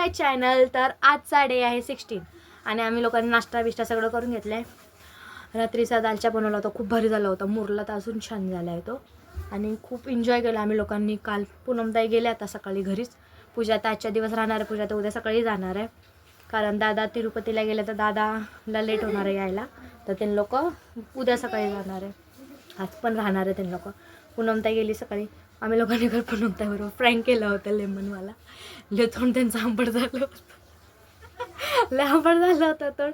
माय channel. तर आजचा day आहे 16 आणि आम्ही लोकांनी नाश्ता बिष्टा सगळं करून घेतलं आहे. रात्रीचा दालचा बनवला होता, खूप भारी झाला होता. मुरला तर अजून छान झाला आहे तो. आणि खूप एन्जॉय केला आम्ही लोकांनी. काल पूनमताई गेले आता सकाळी घरीच. पूजा तर आजच्या दिवस राहणार आहे, पूजा तर उद्या सकाळी जाणार आहे. कारण दादा तिरुपतीला गेले तर दादाला लेट होणार आहे यायला, तर ते लोक उद्या सकाळी जाणार आहे. आज पण राहणार आहे ते लोक. पूनमताई गेली सकाळी. आम्ही लोकांनी घर पूनमताईबरोबर फ्रँक केलं होतं लेमनवाला. लय तोंड त्यांचं आंबट झालं होतं, लय आंबट झालं होतं तोंड.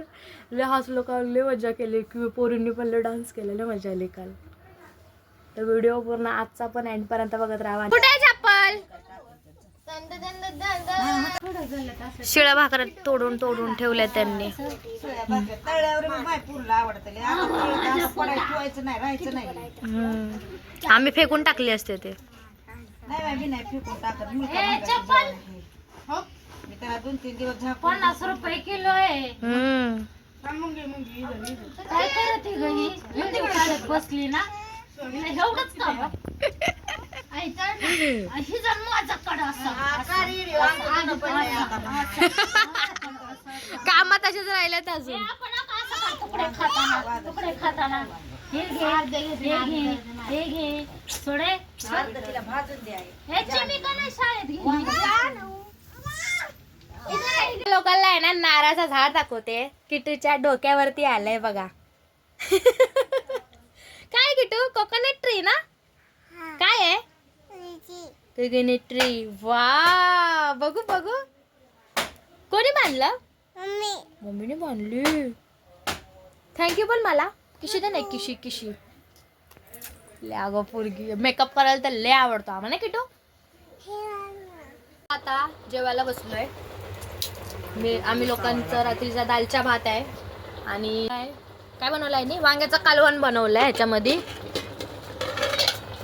लय हसलो का, लय मजा केली की पोरींनी पण लय डान्स केलेलं, मजा आली काल. तर व्हिडिओ पूर्ण आजचा पण एंडपर्यंत बघत राहा. कुठे आहे चप्पल? शिळ्या भाकऱ्या तोडून तोडून ठेवल्या त्यांनी. आम्ही फेकून टाकले असते ते. त्याला 2-3 दिवस 50 रुपये किलो आहे. काय करते गं ही? बसली ना एवढंच का? कामात तसेच राहिलेत अजून. तुकडे खाताना हे घे सोडे तिला भाजून द्या. ह्याची मी का नाही शाळेत लोकांना आहे ना नारळाचं झाड दाखवते. किटूच्या डोक्यावरती आलंय बघा. काय किटू? कोकोनट ट्री ना? काय आहे? Coconut tree. वा, बघू बघू. कोणी बांधलं? मम्मीने बांधली. थँक्यू पण मला. किशी दे नाही, किशी किशी. लय अगं पोरगी, मेकअप करायला तर लय आवडतो आम्हाला ना किटू. आता जेवायला बसलोय. आम्ही लोकांचा रात्रीचा दालचा भात आहे. आणि काय बनवलं आहे नी? वांग्याचं कालवण बनवलं आहे ह्याच्यामध्ये.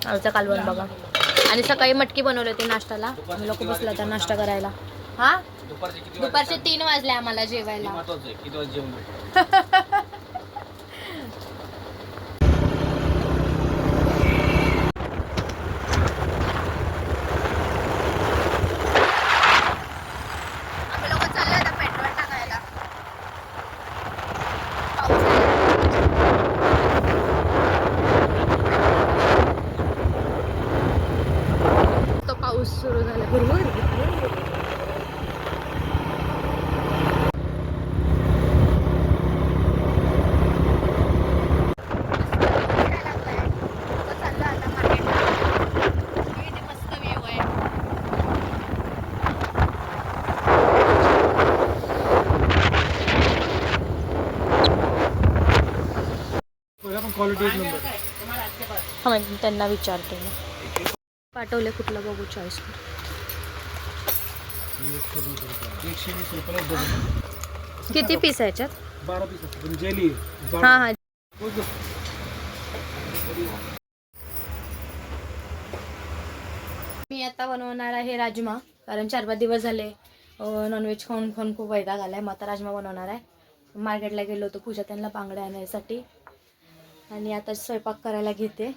आमचं कालवण बघा. आणि सकाळी मटकी बनवली होती नाश्त्याला. आम्ही लोक बसलो होता नाश्ता करायला. हा, दुपारचे 3 वाजले आम्हाला जेवायला. पाऊस सुरू झाला बरोबर. हा, त्यांना विचारते मी. पाठवले कुठलं बघू चॉईस. किती पीस आहे याच्यात? 12 पीस जेली. हा हा. मी आता बनवणार आहे राजमा. कारण 4-5 दिवस झाले नॉनव्हेज खाऊन खाऊन खूप वैताग आलाय. मग आता राजमा बनवणार आहे. मार्केटला गेलो होतो पूजा त्यांना बांगड्या आणण्यासाठी. आणि आता स्वयंपाक करायला घेते.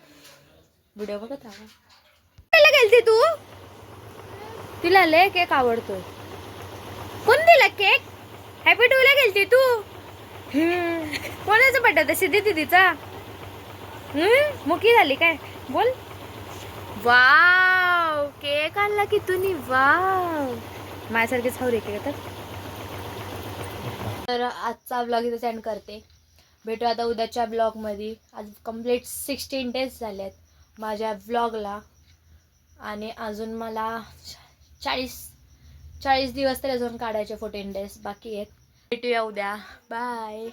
व्हिडिओ बघत राहा. गेलती तू? तिला लय केक आवडतोय. कोण दिला केक? हॅपी टूला गेलती तू? कोणाचा बर्थडे? सिद्धी दीदीचा. मुकी झाली काय? बोल. वाव, केक आणला की तुम्ही. वाव, माझ्यासारखीच हवरे केक. तर आजचा ब्लॉग इथे सेंड करते. भेटू आता उद्याच्या ब्लॉगमध्ये. आज कंप्लीट 16 डेज झाले आहेत माझ्या ब्लॉगला. आणि अजून मला 40 दिवस तरी अजून काढायचे. 14 डेज बाकी आहेत. भेटूया उद्या. बाय.